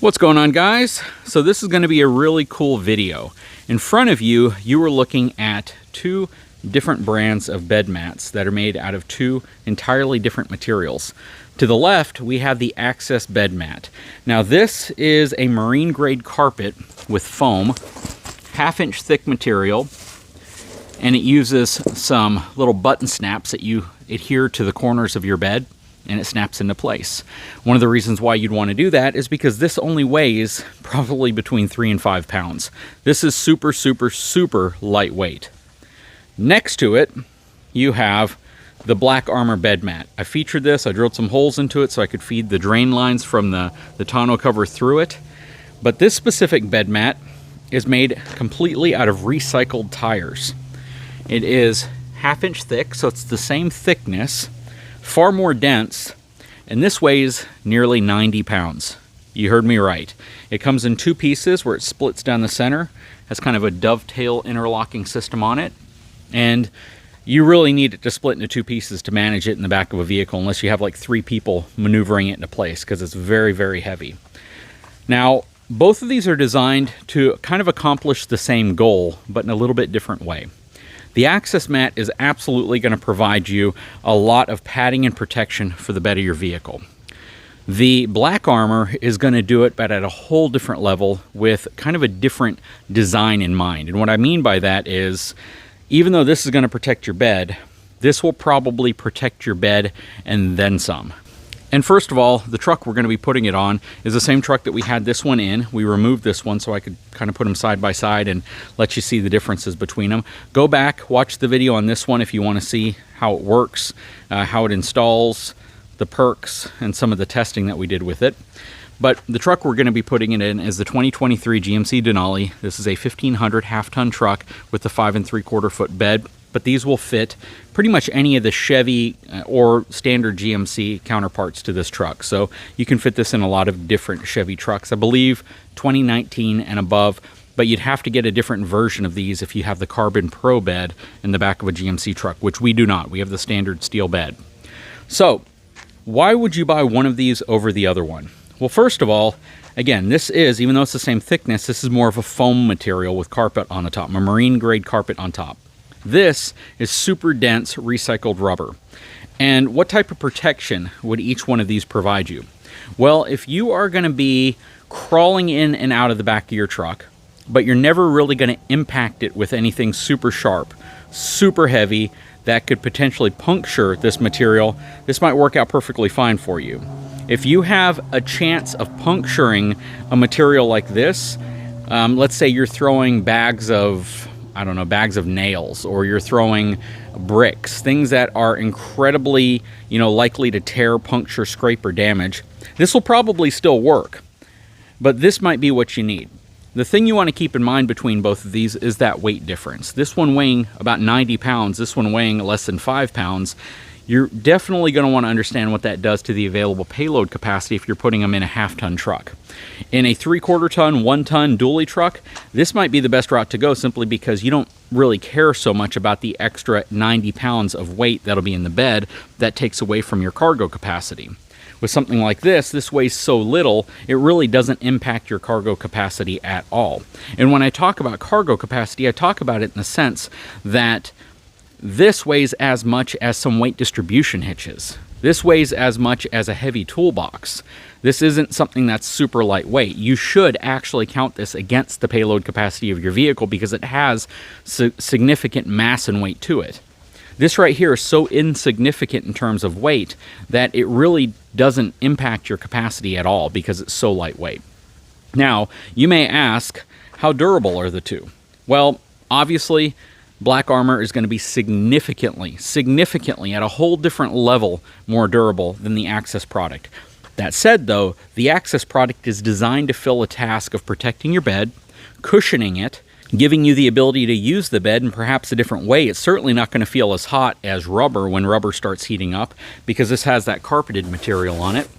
What's going on, guys? So this is going to be a really cool video. In front of you, you are looking at two different brands of bed mats that are made out of two entirely different materials. To the left, we have the Access bed mat. Now this is a marine grade carpet with foam, 1/2-inch thick material, and it uses some little button snaps that you adhere to the corners of your bed, and it snaps into place. One of the reasons why you'd want to do that is because this only weighs probably between 3 and 5 pounds. This is super, super, super lightweight. Next to it, you have the Black Armor bed mat. I featured this. I drilled some holes into it so I could feed the drain lines from the tonneau cover through it. But this specific bed mat is made completely out of recycled tires. It is 1/2-inch thick, so it's the same thickness, far more dense, and this weighs nearly 90 pounds. You heard me right. It comes in two pieces where it splits down the center, has kind of a dovetail interlocking system on it, and you really need it to split into two pieces to manage it in the back of a vehicle unless you have like 3 people maneuvering it into place, because it's very, very heavy. Now, both of these are designed to kind of accomplish the same goal, but in a little bit different way. The Access mat is absolutely going to provide you a lot of padding and protection for the bed of your vehicle. The Black Armor is going to do it, but at a whole different level with kind of a different design in mind. And what I mean by that is, even though this is going to protect your bed, this will probably protect your bed and then some. And first of all, the truck we're going to be putting it on is the same truck that we had this one in. We removed this one so I could kind of put them side by side and let you see the differences between them. Go back, watch the video on this one if you want to see how it works, how it installs, the perks, and some of the testing that we did with it. But the truck we're going to be putting it in is the 2023 GMC Denali. This is a 1500 half-ton truck with the 5 3/4 foot bed. But these will fit pretty much any of the Chevy or standard GMC counterparts to this truck. So you can fit this in a lot of different Chevy trucks. I believe 2019 and above, but you'd have to get a different version of these if you have the Carbon Pro bed in the back of a GMC truck, which we do not. We have the standard steel bed. So why would you buy one of these over the other one? Well, first of all, again, this is, even though it's the same thickness, this is more of a foam material with carpet on the top, a marine grade carpet on top. This is super dense recycled rubber. And what type of protection would each one of these provide you? Well, if you are going to be crawling in and out of the back of your truck, but you're never really going to impact it with anything super sharp, super heavy, that could potentially puncture this material, this might work out perfectly fine for you. If you have a chance of puncturing a material like this, let's say you're throwing bags of, I don't know, bags of nails, or you're throwing bricks, things that are incredibly, likely to tear, puncture, scrape, or damage, this will probably still work. But this might be what you need. The thing you want to keep in mind between both of these is that weight difference. This one weighing about 90 pounds, this one weighing less than 5 pounds. You're definitely going to want to understand what that does to the available payload capacity if you're putting them in a half-ton truck. In a 3/4 ton, 1 ton dually truck, this might be the best route to go, simply because you don't really care so much about the extra 90 pounds of weight that'll be in the bed that takes away from your cargo capacity. With something like this weighs so little, it really doesn't impact your cargo capacity at all. And when I talk about cargo capacity, I talk about it in the sense that this weighs as much as some weight distribution hitches. This weighs as much as a heavy toolbox. This isn't something that's super lightweight. You should actually count this against the payload capacity of your vehicle because it has significant mass and weight to it. This right here is so insignificant in terms of weight that it really doesn't impact your capacity at all because it's so lightweight. Now, you may ask, how durable are the two? Well, obviously, Black Armor is going to be significantly at a whole different level more durable than the Access product. That said, though, the Access product is designed to fill a task of protecting your bed, cushioning it, giving you the ability to use the bed in perhaps a different way. It's certainly not going to feel as hot as rubber when rubber starts heating up because this has that carpeted material on it.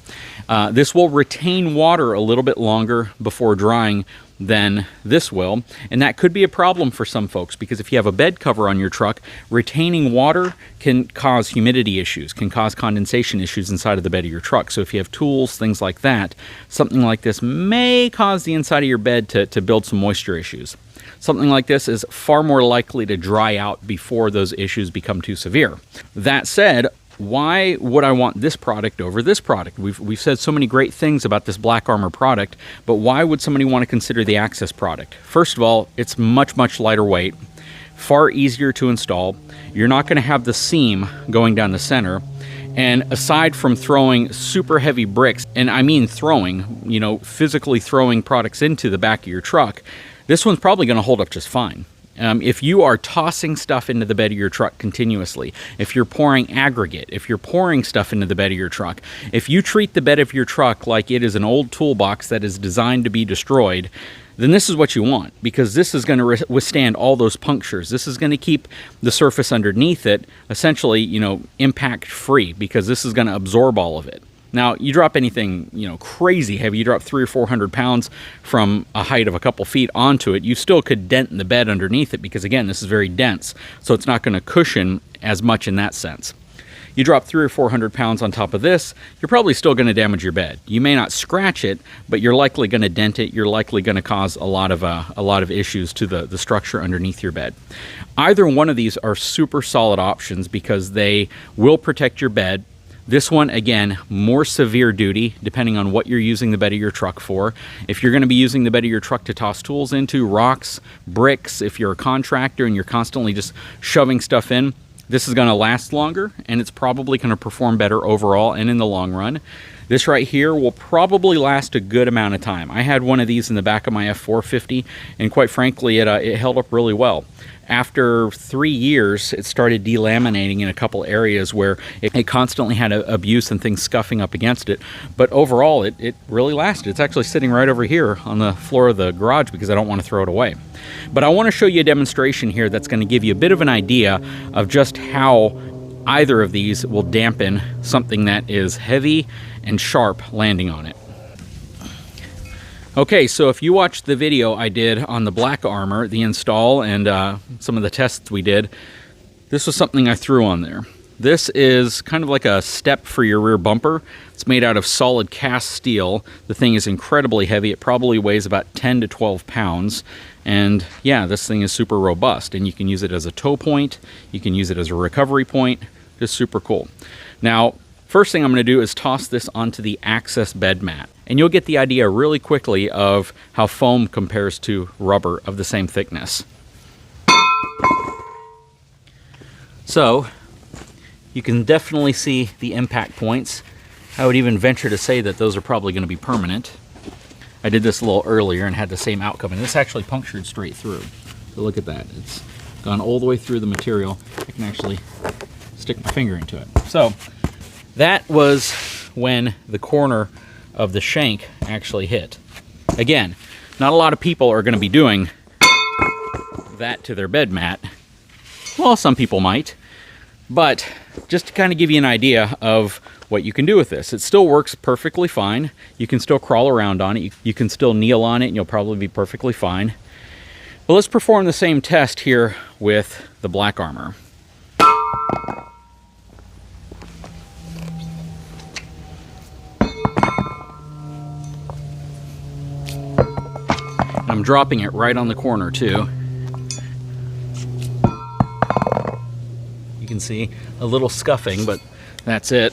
This will retain water a little bit longer before drying than this will, and that could be a problem for some folks, because if you have a bed cover on your truck, retaining water can cause humidity issues, can cause condensation issues inside of the bed of your truck. So if you have tools, things like that, something like this may cause the inside of your bed to build some moisture issues. Something like this is far more likely to dry out before those issues become too severe. That said, why would I want this product over this product? We've said so many great things about this Black Armor product, but why would somebody want to consider the Access product? First of all, it's much, much lighter weight, far easier to install. You're not going to have the seam going down the center. And aside from throwing super heavy bricks, and I mean throwing, physically throwing products into the back of your truck, this one's probably going to hold up just fine. If you are tossing stuff into the bed of your truck continuously, if you're pouring aggregate, if you're pouring stuff into the bed of your truck, if you treat the bed of your truck like it is an old toolbox that is designed to be destroyed, then this is what you want, because this is going to withstand all those punctures. This is going to keep the surface underneath it essentially, impact free, because this is going to absorb all of it. Now, you drop anything, crazy heavy, you drop 300 or 400 pounds from a height of a couple feet onto it, you still could dent in the bed underneath it, because again, this is very dense, so it's not going to cushion as much in that sense. You drop 300 or 400 pounds on top of this, you're probably still going to damage your bed. You may not scratch it, but you're likely going to dent it. You're likely going to cause a lot of issues to the structure underneath your bed. Either one of these are super solid options because they will protect your bed. This one, again, more severe duty, depending on what you're using the bed of your truck for. If you're going to be using the bed of your truck to toss tools into, rocks, bricks, if you're a contractor and you're constantly just shoving stuff in, this is going to last longer, and it's probably going to perform better overall and in the long run. This right here will probably last a good amount of time. I had one of these in the back of my F450, and quite frankly, it held up really well. After 3 years, it started delaminating in a couple areas where it constantly had abuse and things scuffing up against it. But overall, it really lasted. It's actually sitting right over here on the floor of the garage because I don't want to throw it away. But I want to show you a demonstration here that's going to give you a bit of an idea of just how either of these will dampen something that is heavy and sharp landing on it. Okay, so if you watched the video I did on the Black Armor, the install, and some of the tests we did, this was something I threw on there. This is kind of like a step for your rear bumper. It's made out of solid cast steel. The thing is incredibly heavy. It probably weighs about 10 to 12 pounds. And yeah, this thing is super robust, and you can use it as a tow point. You can use it as a recovery point. Just super cool. Now, first thing I'm going to do is toss this onto the Access bed mat. And you'll get the idea really quickly of how foam compares to rubber of the same thickness. So, you can definitely see the impact points. I would even venture to say that those are probably going to be permanent. I did this a little earlier and had the same outcome, and this actually punctured straight through. So look at that. It's gone all the way through the material. I can actually stick my finger into it. So, that was when the corner of the shank actually hit. Again, not a lot of people are going to be doing that to their bed mat. Well, some people might, but just to kind of give you an idea of what you can do with this. It still works perfectly fine. You can still crawl around on it. You can still kneel on it, and you'll probably be perfectly fine. But let's perform the same test here with the Black Armor. I'm dropping it right on the corner too. You can see a little scuffing, but that's it.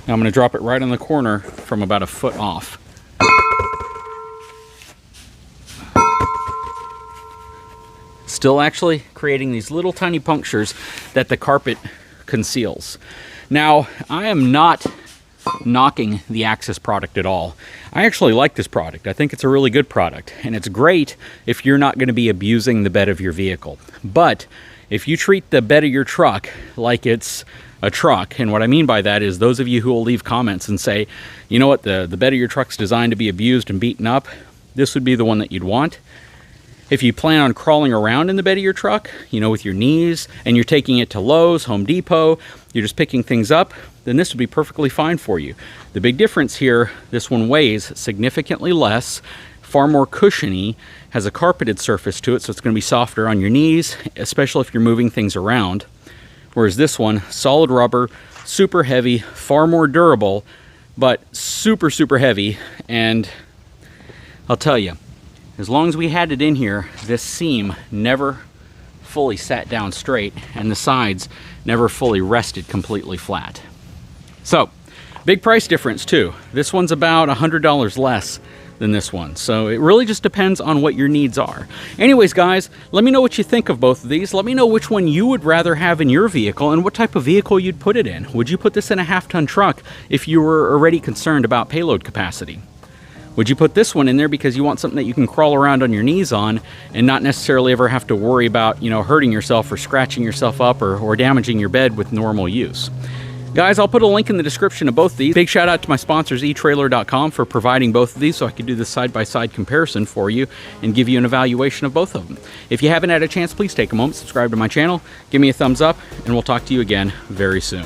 Now I'm going to drop it right on the corner from about a foot off. Still actually creating these little tiny punctures that the carpet conceals. Now, I am not knocking the Access product at all. I actually like this product. I think it's a really good product, and it's great if you're not going to be abusing the bed of your vehicle. But if you treat the bed of your truck like it's a truck, and what I mean by that is those of you who will leave comments and say, you know what, the bed of your truck's designed to be abused and beaten up, this would be the one that you'd want. If you plan on crawling around in the bed of your truck, you know, with your knees, and you're taking it to Lowe's, Home Depot, you're just picking things up, then this would be perfectly fine for you. The big difference here, this one weighs significantly less, far more cushiony, has a carpeted surface to it, so it's going to be softer on your knees, especially if you're moving things around. Whereas this one, solid rubber, super heavy, far more durable, but super, super heavy. And I'll tell you, as long as we had it in here, this seam never fully sat down straight, and the sides never fully rested completely flat. So, big price difference too. This one's about $100 less than this one. So it really just depends on what your needs are. Anyways, guys, let me know what you think of both of these. Let me know which one you would rather have in your vehicle and what type of vehicle you'd put it in. Would you put this in a half-ton truck if you were already concerned about payload capacity? Would you put this one in there because you want something that you can crawl around on your knees on and not necessarily ever have to worry about, you know, hurting yourself or scratching yourself up or damaging your bed with normal use? Guys, I'll put a link in the description of both these. Big shout out to my sponsors, etrailer.com, for providing both of these so I could do this side-by-side comparison for you and give you an evaluation of both of them. If you haven't had a chance, please take a moment, subscribe to my channel, give me a thumbs up, and we'll talk to you again very soon.